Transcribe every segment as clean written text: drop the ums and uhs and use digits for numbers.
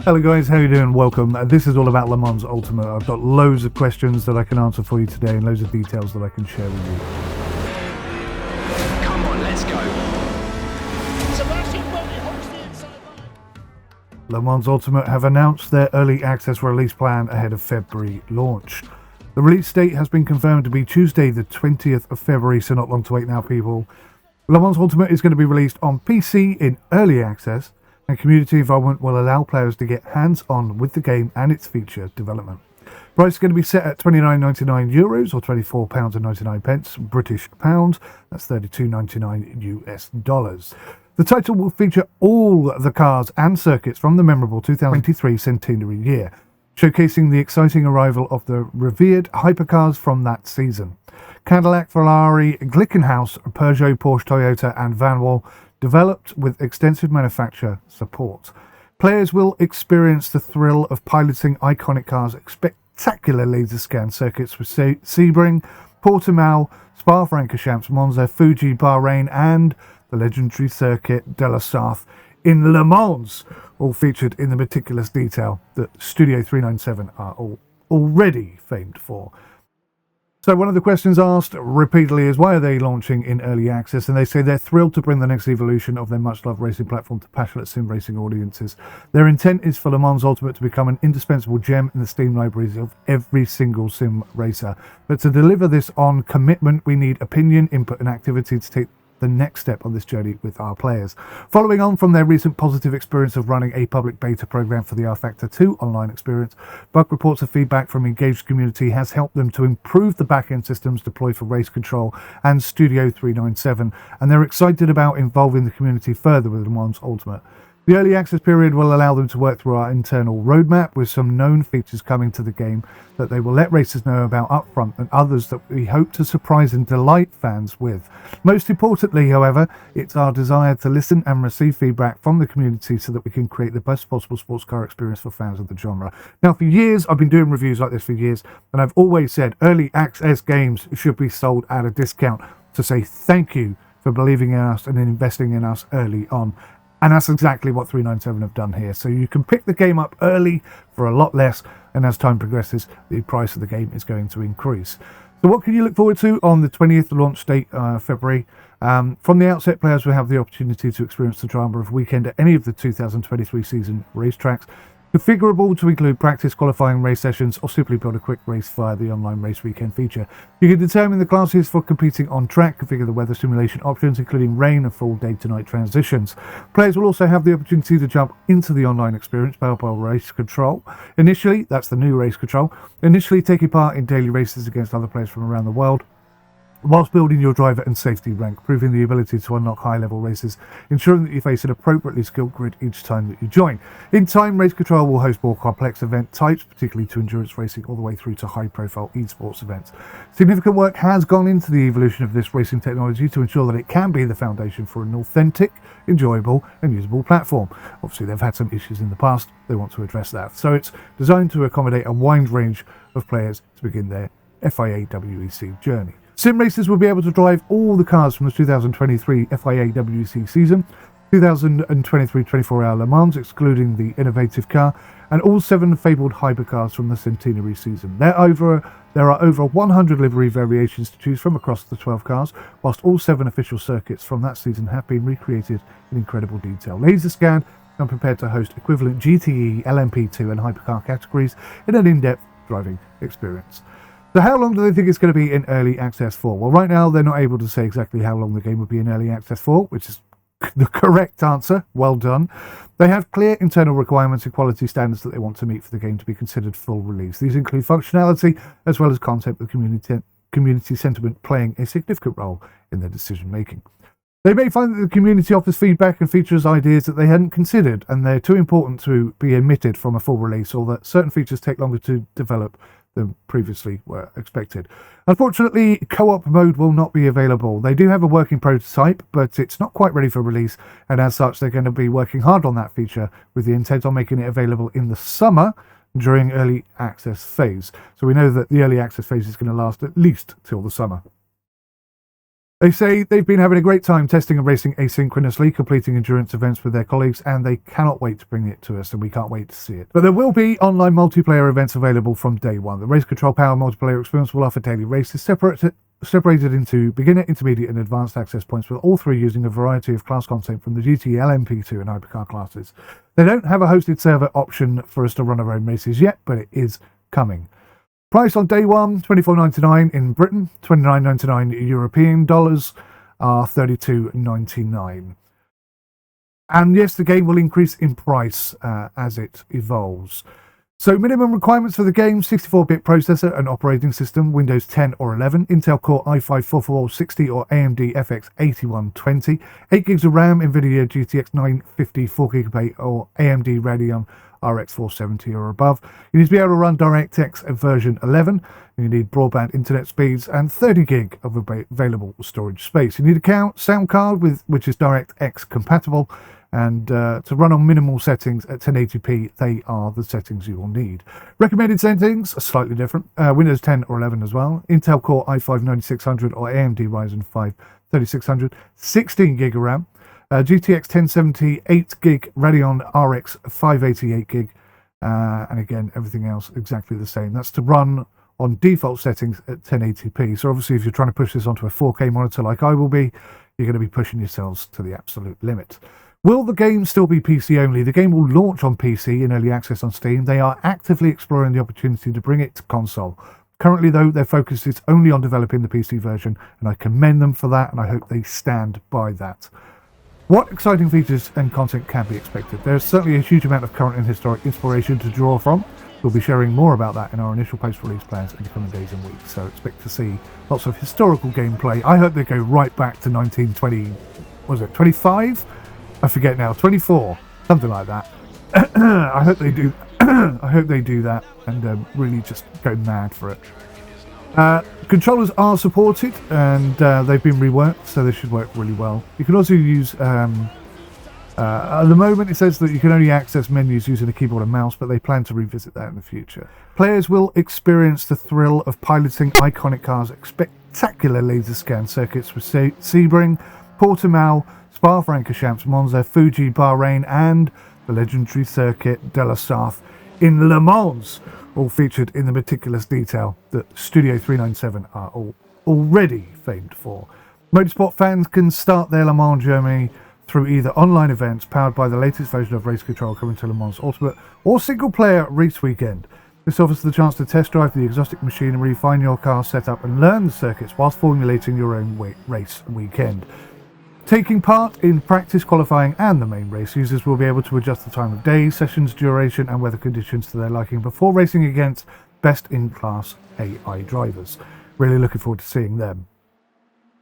Hello guys, how you doing? Welcome. This is all about Le Mans Ultimate. I've got loads of questions that I can answer for you today and loads of details that I can share with you. Come on, let's go. Le Mans Ultimate have announced their early access release plan ahead of February launch. The release date has been confirmed to be Tuesday the 20th of February, so not long to wait now, people. Le Mans Ultimate is going to be released on PC in early access, and community involvement will allow players to get hands-on with the game and its feature development. Price is going to be set at €29.99 or £24.99 British pounds. That's $32.99 US. The title will feature all the cars and circuits from the memorable 2023 centenary year, showcasing the exciting arrival of the revered hypercars from that season. Cadillac, Ferrari, Glickenhaus, Peugeot, Porsche, Toyota and Van Wall, developed with extensive manufacturer support. Players will experience the thrill of piloting iconic cars at spectacular laser scan circuits with Sebring, Portimao, Spa-Francorchamps, Monza, Fuji, Bahrain and the legendary circuit de la Sarthe in Le Mans, all featured in the meticulous detail that Studio 397 are already famed for. So one of the questions asked repeatedly is why are they launching in early access, and they say they're thrilled to bring the next evolution of their much-loved racing platform to passionate sim racing audiences. Their intent is for Le Mans Ultimate to become an indispensable gem in the Steam libraries of every single sim racer. But to deliver this on commitment, we need opinion, input and activity to take the next step on this journey with our players. Following on from their recent positive experience of running a public beta program for the R-Factor 2 online experience, bug reports and feedback from engaged community has helped them to improve the back-end systems deployed for Race Control and Studio 397, and they're excited about involving the community further with Le Mans Ultimate. The early access period will allow them to work through our internal roadmap with some known features coming to the game that they will let racers know about upfront and others that we hope to surprise and delight fans with. Most importantly, however, it's our desire to listen and receive feedback from the community so that we can create the best possible sports car experience for fans of the genre. Now, for years, I've been doing reviews like this for years, and I've always said early access games should be sold at a discount to say thank you for believing in us and investing in us early on. And that's exactly what 397 have done here. So you can pick the game up early for a lot less, and as time progresses, the price of the game is going to increase. So what can you look forward to on the 20th launch date, February? From the outset, players will have the opportunity to experience the drama of weekend at any of the 2023 season racetracks, configurable to include practice, qualifying race sessions, or simply build a quick race via the online race weekend feature. You can determine the classes for competing on track, configure the weather simulation options, including rain and full day-to-night transitions. Players will also have the opportunity to jump into the online experience powered by Race Control. Initially, that's the new Race Control, initially taking part in daily races against other players from around the world, whilst building your driver and safety rank, proving the ability to unlock high-level races, ensuring that you face an appropriately skilled grid each time that you join. In time, Race Control will host more complex event types, particularly to endurance racing all the way through to high-profile esports events. Significant work has gone into the evolution of this racing technology to ensure that it can be the foundation for an authentic, enjoyable and usable platform. Obviously, they've had some issues in the past. They want to address that. So it's designed to accommodate a wide range of players to begin their FIA WEC journey. Sim racers will be able to drive all the cars from the 2023 FIA WEC season, 2023 24-hour Le Mans, excluding the innovative car, and all 7 fabled hypercars from the centenary season. There are over 100 livery variations to choose from across the 12 cars, whilst all 7 official circuits from that season have been recreated in incredible detail. Laser scanned and prepared to host equivalent GTE, LMP2 and hypercar categories in an in-depth driving experience. So how long do they think it's going to be in early access for? Well, right now they're not able to say exactly how long the game will be in early access for, which is the correct answer. Well done. They have clear internal requirements and quality standards that they want to meet for the game to be considered full release. These include functionality as well as content with community sentiment playing a significant role in their decision making. They may find that the community offers feedback and features ideas that they hadn't considered, and they're too important to be omitted from a full release, or that certain features take longer to develop than previously were expected. Unfortunately, co-op mode will not be available. They do have a working prototype, but it's not quite ready for release, and as such they're going to be working hard on that feature with the intent on making it available in the summer during early access phase. So we know that the early access phase is going to last at least till the summer. They say they've been having a great time testing and racing asynchronously, completing endurance events with their colleagues, and they cannot wait to bring it to us, and we can't wait to see it. But there will be online multiplayer events available from day one. The Race Control Power multiplayer experience will offer daily races separated into beginner, intermediate, and advanced access points, with all three using a variety of class content from the GT, LMP2, and Hypercar classes. They don't have a hosted server option for us to run our own races yet, but it is coming. Price on day one, $24.99 in Britain, $29.99 European dollars, are $32.99. And yes, the game will increase in price as it evolves. So minimum requirements for the game: 64-bit processor and operating system, Windows 10 or 11, Intel Core i5-4460 or AMD FX 8120, 8 gigs of RAM, NVIDIA GTX 950 4GB or AMD Radeon RX 470 or above. You need to be able to run DirectX version 11. You need broadband internet speeds and 30 gig of available storage space. You need a sound card which is DirectX compatible, and to run on minimal settings at 1080p, they are the settings you will need. Recommended settings are slightly different. Windows 10 or 11 as well. Intel Core i5-9600 or AMD Ryzen 5 3600, 16 gig of RAM. GTX 1070, 8 gig, Radeon RX 588 gig, and again, everything else exactly the same. That's to run on default settings at 1080p. So obviously, if you're trying to push this onto a 4K monitor like I will be, you're going to be pushing yourselves to the absolute limit. Will the game still be PC only? The game will launch on PC in early access on Steam. They are actively exploring the opportunity to bring it to console. Currently, though, their focus is only on developing the PC version, and I commend them for that, and I hope they stand by that. What exciting features and content can be expected? There's certainly a huge amount of current and historic inspiration to draw from. We'll be sharing more about that in our initial post-release plans in the coming days and weeks, so expect to see lots of historical gameplay. I hope they go right back to 1920, was it 25? I forget now, 24, something like that. I hope they do. I hope they do that and really just go mad for it. Controllers are supported, and they've been reworked, so they should work really well. You can also use, at the moment it says that you can only access menus using a keyboard and mouse, but they plan to revisit that in the future. Players will experience the thrill of piloting iconic cars at spectacular laser scan circuits with Sebring, Portimao, Spa-Francorchamps, Monza, Fuji, Bahrain, and the legendary circuit de la Sarthe in Le Mans, all featured in the meticulous detail that Studio 397 are already famed for. Motorsport fans can start their Le Mans journey through either online events powered by the latest version of Race Control coming to Le Mans Ultimate, or single-player race weekend. This offers the chance to test drive the exotic machinery, find your car setup, and learn the circuits whilst formulating your own race weekend. Taking part in practice, qualifying, and the main race, users will be able to adjust the time of day, sessions duration, and weather conditions to their liking before racing against best-in-class AI drivers. Really looking forward to seeing them.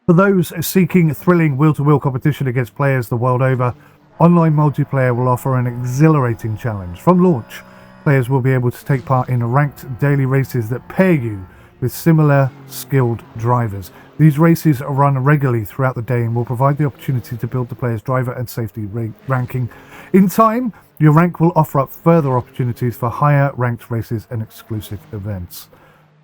For those seeking thrilling wheel-to-wheel competition against players the world over, online multiplayer will offer an exhilarating challenge. From launch, players will be able to take part in ranked daily races that pair you with similar skilled drivers. These races are run regularly throughout the day and will provide the opportunity to build the player's driver and safety ranking. In time, your rank will offer up further opportunities for higher ranked races and exclusive events.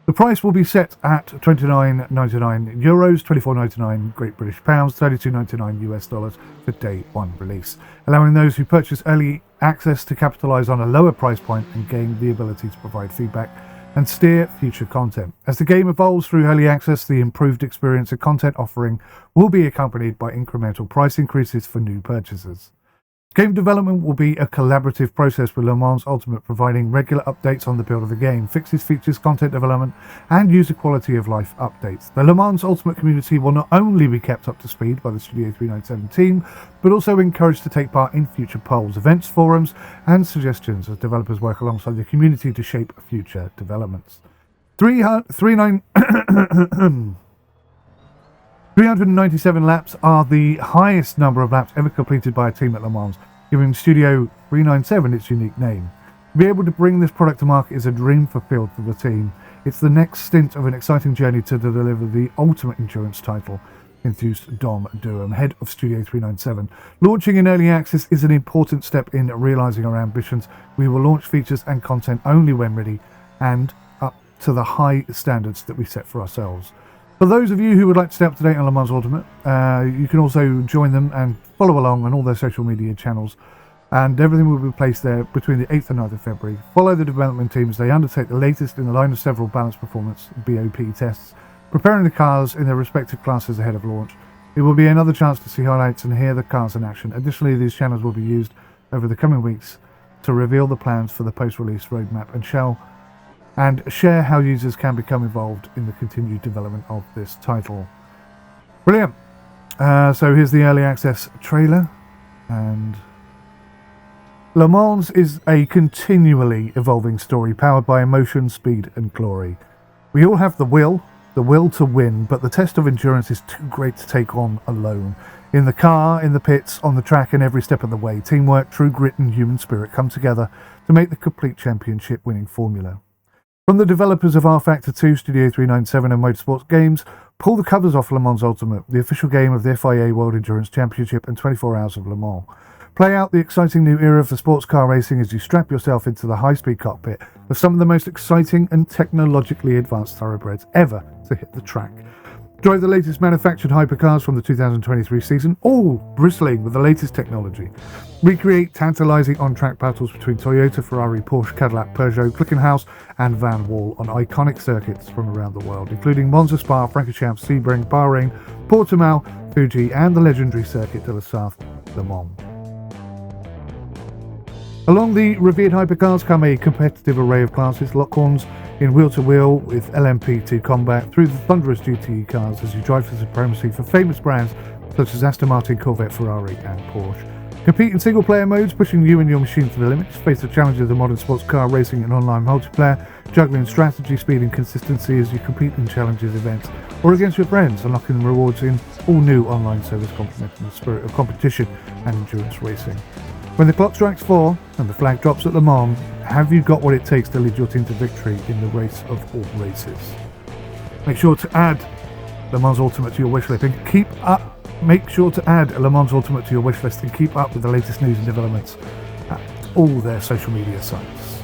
The price will be set at €29.99, £24.99 Great British pounds, $32.99 US dollars for day one release, allowing those who purchase early access to capitalise on a lower price point and gain the ability to provide feedback and steer future content. As the game evolves through early access, the improved experience and content offering will be accompanied by incremental price increases for new purchasers. Game development will be a collaborative process, with Le Mans Ultimate providing regular updates on the build of the game, fixes, features, content development, and user quality of life updates. The Le Mans Ultimate community will not only be kept up to speed by the Studio 397 team, but also encouraged to take part in future polls, events, forums, and suggestions as developers work alongside the community to shape future developments. 397 laps are the highest number of laps ever completed by a team at Le Mans, giving Studio 397 its unique name. To be able to bring this product to market is a dream fulfilled for the team. It's the next stint of an exciting journey to deliver the ultimate endurance title, enthused Dom Durham, head of Studio 397. Launching in early access is an important step in realising our ambitions. We will launch features and content only when ready and up to the high standards that we set for ourselves. For those of you who would like to stay up to date on Le Mans Ultimate, you can also join them and follow along on all their social media channels, and everything will be placed there between the 8th and 9th of February. Follow the development team as they undertake the latest in the line of several balanced performance BOP tests, preparing the cars in their respective classes ahead of launch. It will be another chance to see highlights and hear the cars in action. Additionally, these channels will be used over the coming weeks to reveal the plans for the post-release roadmap and share how users can become involved in the continued development of this title. Brilliant. So here's the early access trailer, and Le Mans is a continually evolving story powered by emotion, speed and glory. We all have the will to win, but the test of endurance is too great to take on alone. In the car, in the pits, on the track and every step of the way, teamwork, true grit and human spirit come together to make the complete championship winning formula. From the developers of rFactor 2, Studio 397 and Motorsports Games, pull the covers off Le Mans Ultimate, the official game of the FIA World Endurance Championship and 24 Hours of Le Mans. Play out the exciting new era for sports car racing as you strap yourself into the high-speed cockpit of some of the most exciting and technologically advanced thoroughbreds ever to hit the track. Drive the latest manufactured hypercars from the 2023 season, all bristling with the latest technology. Recreate tantalising on-track battles between Toyota, Ferrari, Porsche, Cadillac, Peugeot, Glickenhaus and Van Wall on iconic circuits from around the world, including Monza, Spa, Francorchamps, Sebring, Bahrain, Portimao, Fuji and the legendary Circuit de la Sarthe, Le Mans. Along the revered hypercars come a competitive array of classes, lock-ons in wheel-to-wheel with LMP2 combat through the thunderous GTE cars as you drive for supremacy for famous brands such as Aston Martin, Corvette, Ferrari and Porsche. Compete in single-player modes, pushing you and your machine to the limits. Face the challenges of modern sports car racing and online multiplayer, juggling strategy, speed and consistency as you compete in challenges, events or against your friends, unlocking rewards in all new online service complementing the spirit of competition and endurance racing. When the clock strikes 4 and the flag drops at Le Mans, have you got what it takes to lead your team to victory in the race of all races? Make sure to add Le Mans Ultimate to your wishlist and keep up. Make sure to add Le Mans Ultimate to your wishlist and keep up with the latest news and developments at all their social media sites.